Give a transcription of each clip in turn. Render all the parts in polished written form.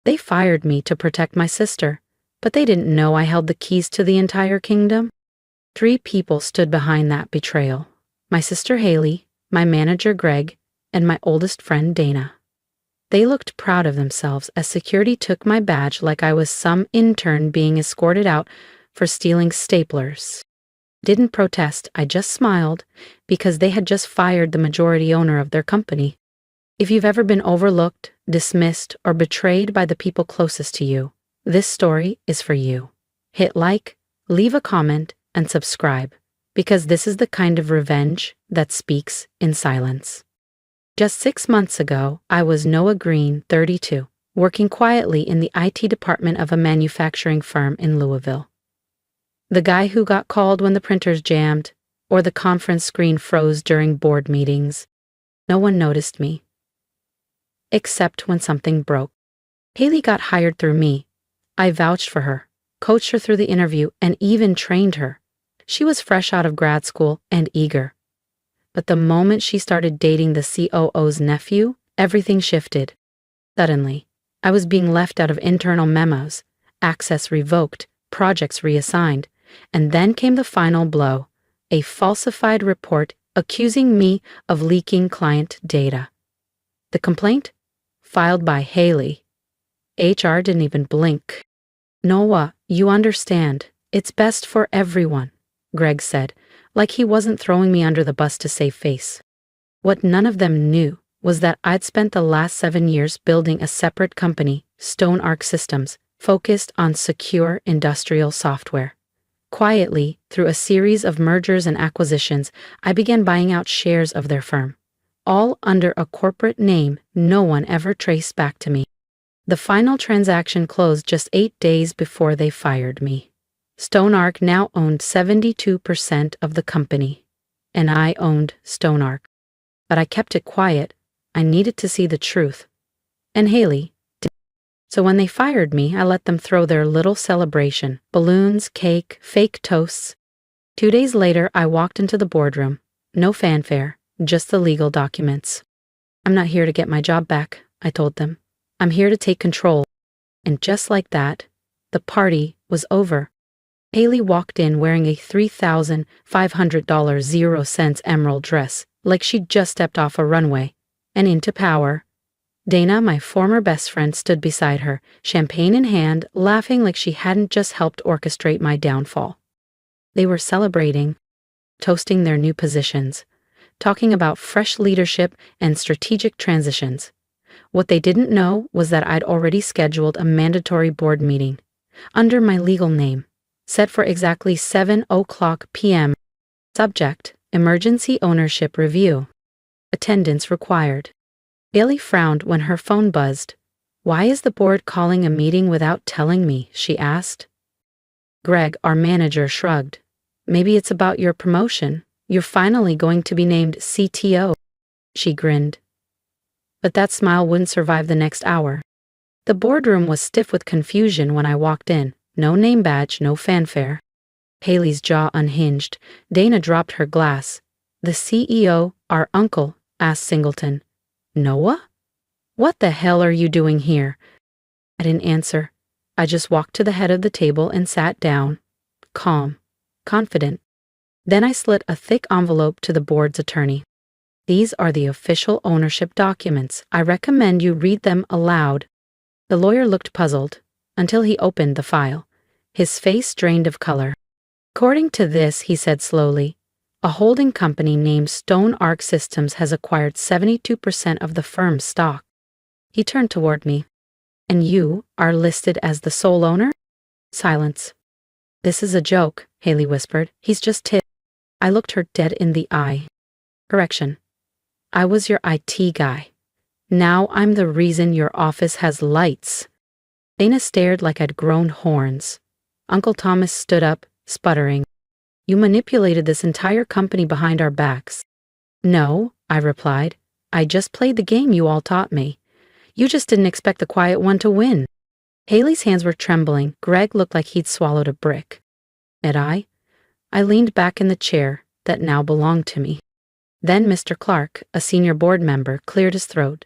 They fired me to protect my sister, but they didn't know I held the keys to the entire kingdom. 3 people stood behind that betrayal. My sister Haley, my manager Greg, and my oldest friend Dana. They looked proud of themselves as security took my badge like I was some intern being escorted out for stealing staplers. Didn't protest, I just smiled, because they had just fired the majority owner of their company. If you've ever been overlooked, dismissed, or betrayed by the people closest to you, this story is for you. Hit like, leave a comment, and subscribe, because this is the kind of revenge that speaks in silence. Just 6 months ago, I was Noah Green, 32, working quietly in the IT department of a manufacturing firm in Louisville. The guy who got called when the printers jammed, or the conference screen froze during board meetings. No one noticed me. Except when something broke. Haley got hired through me. I vouched for her, coached her through the interview, and even trained her. She was fresh out of grad school and eager. But the moment she started dating the COO's nephew, everything shifted. Suddenly, I was being left out of internal memos, access revoked, projects reassigned, and then came the final blow, a falsified report accusing me of leaking client data. The complaint? Filed by Haley. HR didn't even blink. Noah, you understand. It's best for everyone, Greg said, like he wasn't throwing me under the bus to save face. What none of them knew was that I'd spent the last 7 years building a separate company, StoneArc Systems, focused on secure industrial software. Quietly, through a series of mergers and acquisitions, I began buying out shares of their firm, all under a corporate name no one ever traced back to me. The final transaction closed just 8 days before they fired me. StoneArc now owned 72% of the company, and I owned StoneArc. But I kept it quiet. I needed to see the truth. And Haley did. So when they fired me, I let them throw their little celebration, balloons, cake, fake toasts. 2 days later, I walked into the boardroom. No fanfare, just the legal documents. I'm not here to get my job back, I told them. I'm here to take control. And just like that, the party was over. Haley walked in wearing a $3,500 0-cent emerald dress, like she'd just stepped off a runway, and into power. Dana, my former best friend, stood beside her, champagne in hand, laughing like she hadn't just helped orchestrate my downfall. They were celebrating, toasting their new positions, talking about fresh leadership and strategic transitions. What they didn't know was that I'd already scheduled a mandatory board meeting, under my legal name, set for exactly 7:00 p.m. Subject, emergency ownership review. Attendance required. Haley frowned when her phone buzzed. Why is the board calling a meeting without telling me? She asked. Greg, our manager, shrugged. Maybe it's about your promotion. You're finally going to be named CTO. She grinned. But that smile wouldn't survive the next hour. The boardroom was stiff with confusion when I walked in. No name badge, no fanfare. Haley's jaw unhinged. Dana dropped her glass. The CEO, our uncle, asked Singleton. Noah? What the hell are you doing here? I didn't answer. I just walked to the head of the table and sat down. Calm. Confident. Then I slid a thick envelope to the board's attorney. These are the official ownership documents. I recommend you read them aloud. The lawyer looked puzzled, until he opened the file. His face drained of color. According to this, he said slowly, a holding company named StoneArc Systems has acquired 72% of the firm's stock. He turned toward me. And you are listed as the sole owner? Silence. This is a joke, Haley whispered. He's just tipped. I looked her dead in the eye. Correction. I was your IT guy. Now I'm the reason your office has lights. Dana stared like I'd grown horns. Uncle Thomas stood up, sputtering. You manipulated this entire company behind our backs. No, I replied. I just played the game you all taught me. You just didn't expect the quiet one to win. Haley's hands were trembling. Greg looked like he'd swallowed a brick. And I leaned back in the chair that now belonged to me. Then Mr. Clark, a senior board member, cleared his throat.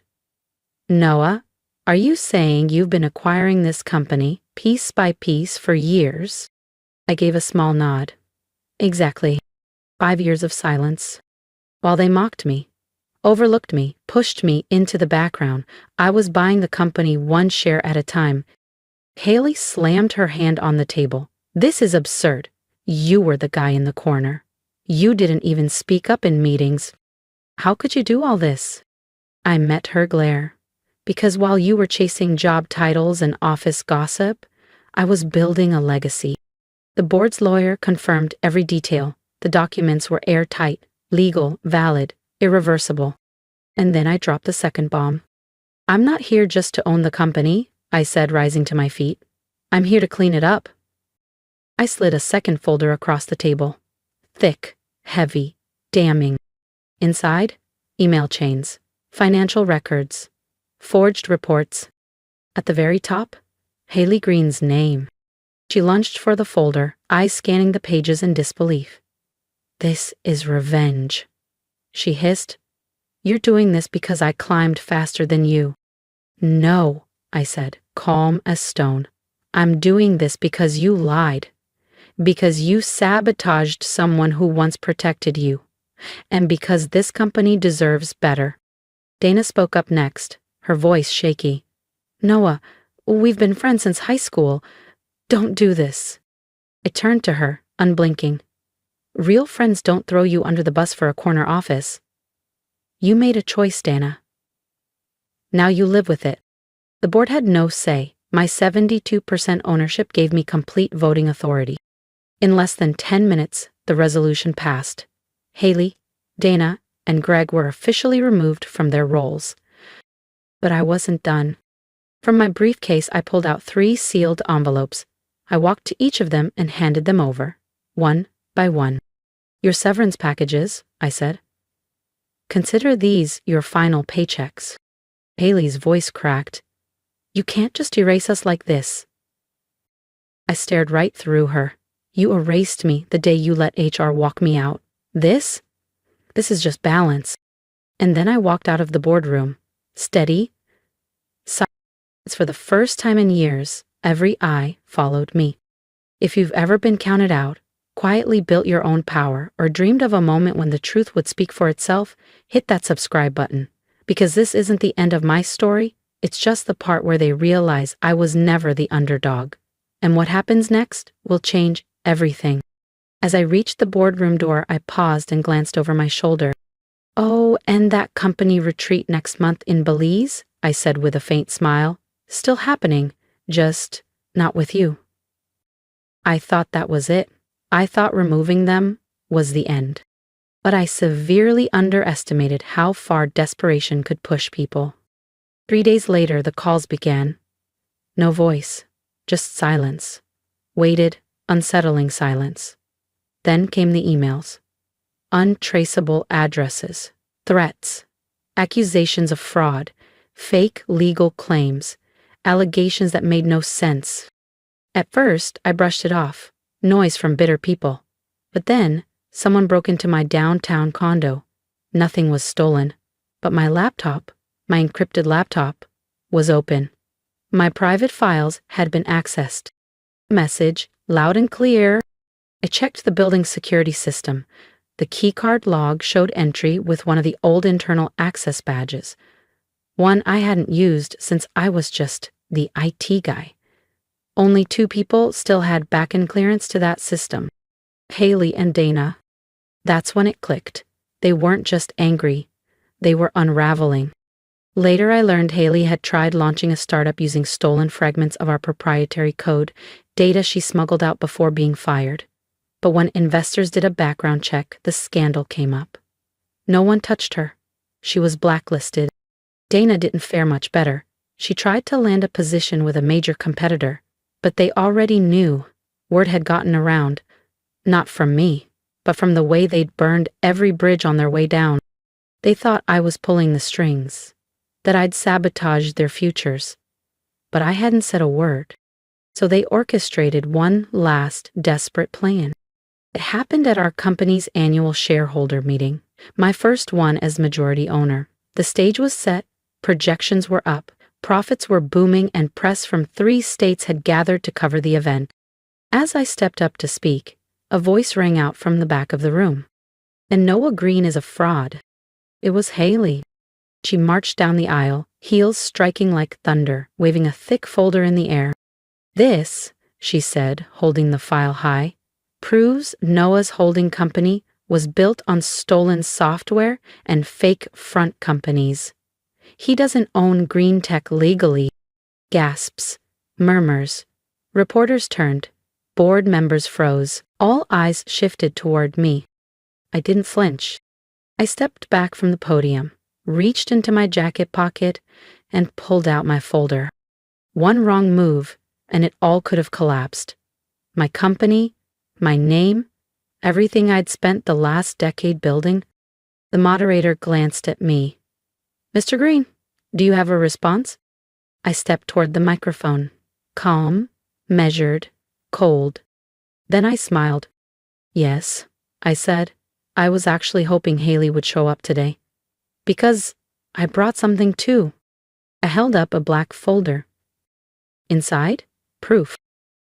Noah, Are you saying you've been acquiring this company piece by piece for years? I gave a small nod. Exactly. 5 years of silence. While they mocked me, overlooked me, pushed me into the background, I was buying the company one share at a time. Haley slammed her hand on the table. This is absurd. You were the guy in the corner. You didn't even speak up in meetings. How could you do all this? I met her glare. Because while you were chasing job titles and office gossip, I was building a legacy. The board's lawyer confirmed every detail. The documents were airtight, legal, valid, irreversible. And then I dropped the second bomb. I'm not here just to own the company, I said, rising to my feet. I'm here to clean it up. I slid a second folder across the table. Thick, heavy, damning. Inside, email chains, financial records, forged reports. At the very top, Haley Green's name. She lunged for the folder, eyes scanning the pages in disbelief. This is revenge, she hissed. You're doing this because I climbed faster than you. No, I said, calm as stone. I'm doing this because you lied. Because you sabotaged someone who once protected you. And because this company deserves better. Dana spoke up next, her voice shaky. Noah, we've been friends since high school. Don't do this. I turned to her, unblinking. Real friends don't throw you under the bus for a corner office. You made a choice, Dana. Now you live with it. The board had no say. My 72% ownership gave me complete voting authority. In less than 10 minutes, the resolution passed. Haley, Dana, and Greg were officially removed from their roles. But I wasn't done. From my briefcase, I pulled out 3 sealed envelopes. I walked to each of them and handed them over, one by one. Your severance packages, I said. Consider these your final paychecks. Haley's voice cracked. You can't just erase us like this. I stared right through her. You erased me the day you let HR walk me out. This is just balance. And then I walked out of the boardroom. Steady. Silence. For the first time in years, every eye followed me. If you've ever been counted out, quietly built your own power, or dreamed of a moment when the truth would speak for itself, hit that subscribe button. Because this isn't the end of my story, it's just the part where they realize I was never the underdog. And what happens next will change everything. As I reached the boardroom door, I paused and glanced over my shoulder. Oh, and that company retreat next month in Belize, I said with a faint smile. Still happening, just not with you. I thought that was it. I thought removing them was the end. But I severely underestimated how far desperation could push people. 3 days later, the calls began. No voice, just silence. Weighted, unsettling silence. Then came the emails. Untraceable addresses, threats, accusations of fraud, fake legal claims, allegations that made no sense. At first, I brushed it off, noise from bitter people. But then, someone broke into my downtown condo. Nothing was stolen, but my laptop, my encrypted laptop, was open. My private files had been accessed. Message, loud and clear. I checked the building's security system. The keycard log showed entry with one of the old internal access badges. One I hadn't used since I was just the IT guy. Only 2 people still had back-end clearance to that system. Haley and Dana. That's when it clicked. They weren't just angry. They were unraveling. Later I learned Haley had tried launching a startup using stolen fragments of our proprietary code, data she smuggled out before being fired. But when investors did a background check, the scandal came up. No one touched her. She was blacklisted. Dana didn't fare much better. She tried to land a position with a major competitor, but they already knew. Word had gotten around. Not from me, but from the way they'd burned every bridge on their way down. They thought I was pulling the strings, that I'd sabotaged their futures. But I hadn't said a word. So they orchestrated one last desperate plan. It happened at our company's annual shareholder meeting, my first one as majority owner. The stage was set, projections were up, Profits were booming and press from 3 states had gathered to cover the event. As I stepped up to speak, a voice rang out from the back of the room. "And Noah Green is a fraud." It was Haley. She marched down the aisle, heels striking like thunder, waving a thick folder in the air. "This," she said, holding the file high, "proves Noah's holding company was built on stolen software and fake front companies. He doesn't own green tech legally." Gasps, murmurs. Reporters turned. Board members froze. All eyes shifted toward me. I didn't flinch. I stepped back from the podium, reached into my jacket pocket, and pulled out my folder. One wrong move, and it all could have collapsed. My company, my name, everything I'd spent the last decade building. The moderator glanced at me. "Mr. Green, do you have a response?" I stepped toward the microphone, calm, measured, cold. Then I smiled. "Yes," I said. "I was actually hoping Haley would show up today. Because I brought something too." I held up a black folder. Inside, proof.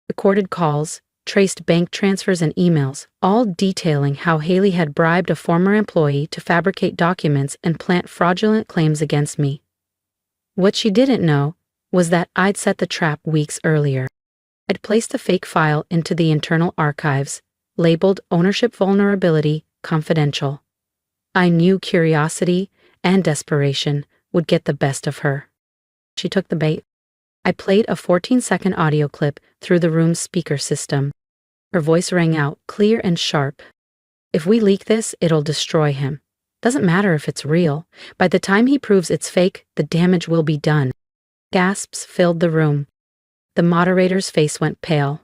Recorded calls, traced bank transfers and emails, all detailing how Haley had bribed a former employee to fabricate documents and plant fraudulent claims against me. What she didn't know was that I'd set the trap weeks earlier. I'd placed a fake file into the internal archives, labeled Ownership Vulnerability Confidential. I knew curiosity and desperation would get the best of her. She took the bait. I played a 14-second audio clip through the room's speaker system. Her voice rang out, clear and sharp. "If we leak this, it'll destroy him. Doesn't matter if it's real. By the time he proves it's fake, the damage will be done." Gasps filled the room. The moderator's face went pale.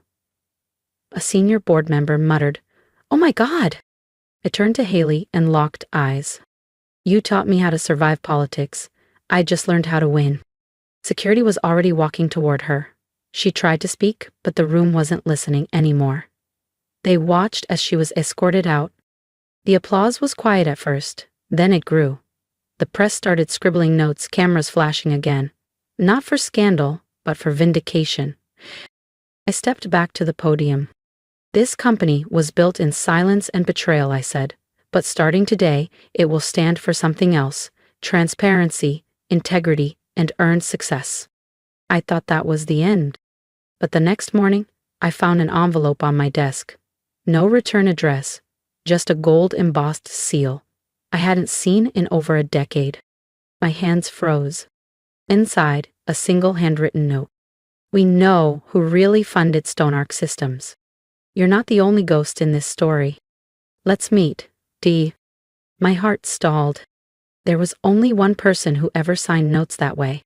A senior board member muttered, "Oh my God!" I turned to Haley and locked eyes. "You taught me how to survive politics. I just learned how to win." Security was already walking toward her. She tried to speak, but the room wasn't listening anymore. They watched as she was escorted out. The applause was quiet at first, then it grew. The press started scribbling notes, cameras flashing again. Not for scandal, but for vindication. I stepped back to the podium. "This company was built in silence and betrayal," I said. "But starting today, it will stand for something else: transparency, integrity, and earned success." I thought that was the end. But the next morning, I found an envelope on my desk. No return address, just a gold-embossed seal I hadn't seen in over a decade. My hands froze. Inside, a single handwritten note. "We know who really funded Stoneark Systems. You're not the only ghost in this story. Let's meet, D." My heart stalled. There was only one person who ever signed notes that way.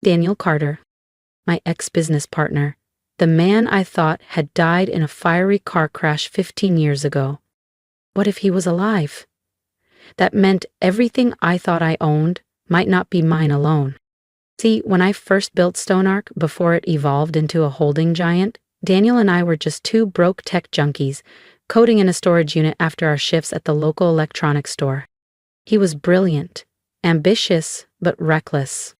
Daniel Carter, my ex-business partner, the man I thought had died in a fiery car crash 15 years ago. What if he was alive? That meant everything I thought I owned might not be mine alone. See, when I first built Stoneark, before it evolved into a holding giant, Daniel and I were just 2 broke tech junkies, coding in a storage unit after our shifts at the local electronics store. He was brilliant, ambitious, but reckless.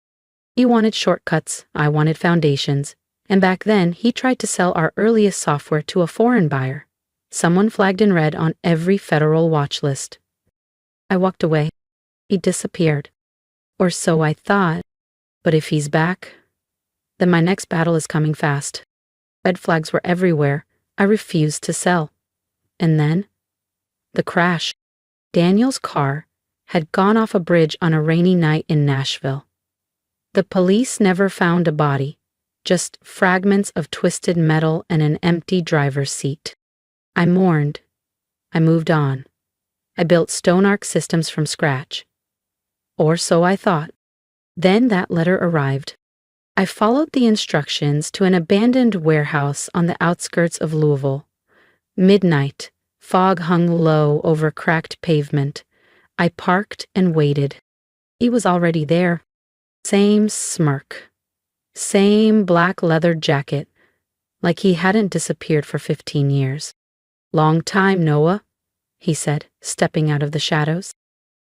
He wanted shortcuts, I wanted foundations, and back then he tried to sell our earliest software to a foreign buyer, someone flagged in red on every federal watch list. I walked away. He disappeared. Or so I thought. But if he's back, then my next battle is coming fast. Red flags were everywhere. I refused to sell. And then, the crash. Daniel's car had gone off a bridge on a rainy night in Nashville. The police never found a body, just fragments of twisted metal and an empty driver's seat. I mourned. I moved on. I built Stoneark Systems from scratch. Or so I thought. Then that letter arrived. I followed the instructions to an abandoned warehouse on the outskirts of Louisville. Midnight, fog hung low over cracked pavement. I parked and waited. He was already there. Same smirk. Same black leather jacket, like he hadn't disappeared for 15 years. "Long time, Noah," he said, stepping out of the shadows.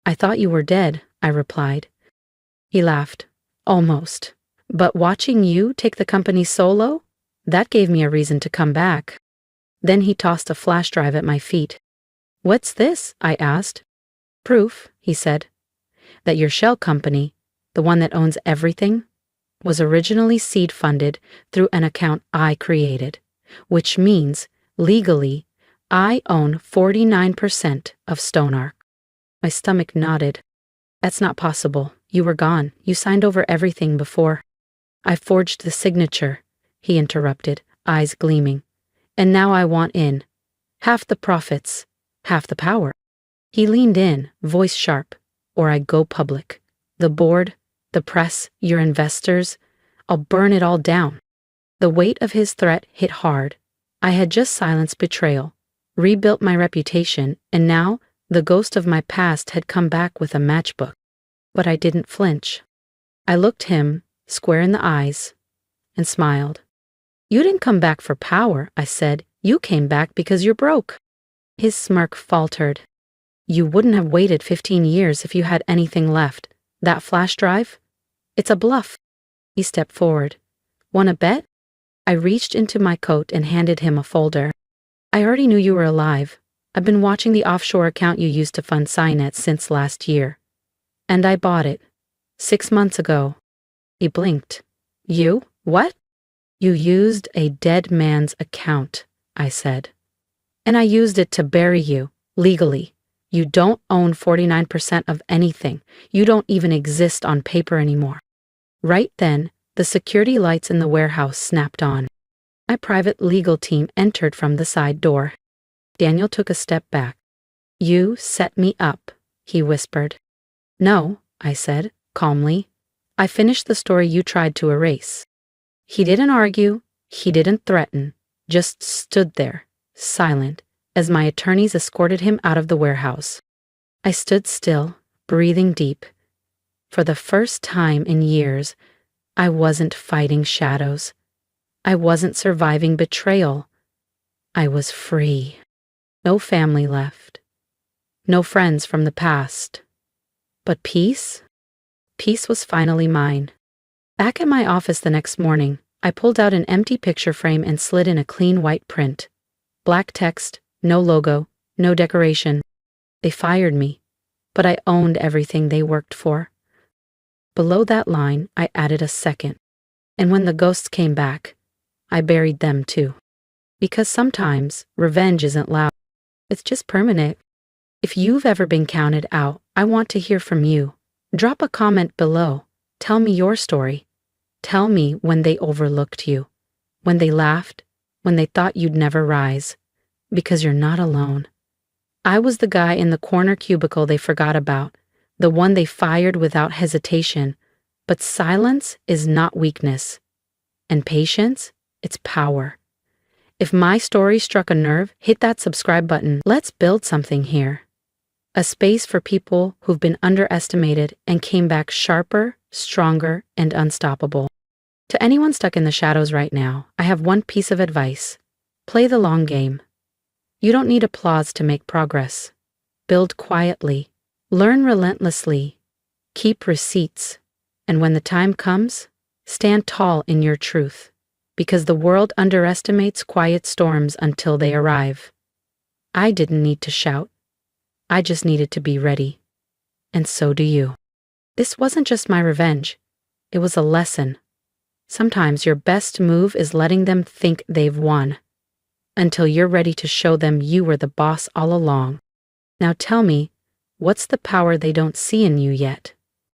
"I thought you were dead," I replied. He laughed. "Almost. But watching you take the company solo, that gave me a reason to come back. Then he tossed a flash drive at my feet. What's this? I asked. Proof, he said, that your shell company, the one that owns everything, was originally seed funded through an account I created, which means, legally, I own 49% of Stoneark. My stomach nodded. That's not possible. You were gone. You signed over everything before. I forged the signature, he interrupted, eyes gleaming. And now I want in. Half the profits, half the power. He leaned in, voice sharp, or I go public. The board, the press, your investors, I'll burn it all down. The weight of his threat hit hard. I had just silenced betrayal, rebuilt my reputation, and now the ghost of my past had come back with a matchbook. But I didn't flinch. I looked him square in the eyes and smiled. You didn't come back for power, I said. You came back because you're broke. His smirk faltered. You wouldn't have waited 15 years if you had anything left. That flash drive? It's a bluff. He stepped forward. Want a bet? I reached into my coat and handed him a folder. I already knew you were alive. I've been watching the offshore account you used to fund Cynet since last year. And I bought it. 6 months ago. He blinked. You? What? You used a dead man's account, I said. And I used it to bury you, legally. You don't own 49% of anything. You don't even exist on paper anymore. Right then, the security lights in the warehouse snapped on. My private legal team entered from the side door. Daniel took a step back. You set me up, he whispered. No, I said, calmly. I finished the story you tried to erase. He didn't argue, he didn't threaten, just stood there, silent, as my attorneys escorted him out of the warehouse. I stood still, breathing deep. For the first time in years, I wasn't fighting shadows. I wasn't surviving betrayal. I was free. No family left. No friends from the past. But peace? Peace was finally mine. Back at my office the next morning, I pulled out an empty picture frame and slid in a clean white print. Black text, no logo, no decoration. They fired me, but I owned everything they worked for. Below that line, I added a second. And when the ghosts came back, I buried them too. Because sometimes revenge isn't loud. It's just permanent. If you've ever been counted out, I want to hear from you. Drop a comment below. Tell me your story. Tell me when they overlooked you, when they laughed, when they thought you'd never rise. Because you're not alone. I was the guy in the corner cubicle they forgot about, the one they fired without hesitation. But silence is not weakness. And patience, it's power. If my story struck a nerve, hit that subscribe button. Let's build something here. A space for people who've been underestimated and came back sharper, stronger, and unstoppable. To anyone stuck in the shadows right now, I have one piece of advice. Play the long game. You don't need applause to make progress. Build quietly. Learn relentlessly. Keep receipts. And when the time comes, stand tall in your truth. Because the world underestimates quiet storms until they arrive. I didn't need to shout. I just needed to be ready. And so do you. This wasn't just my revenge. It was a lesson. Sometimes your best move is letting them think they've won. Until you're ready to show them you were the boss all along. Now tell me, what's the power they don't see in you yet?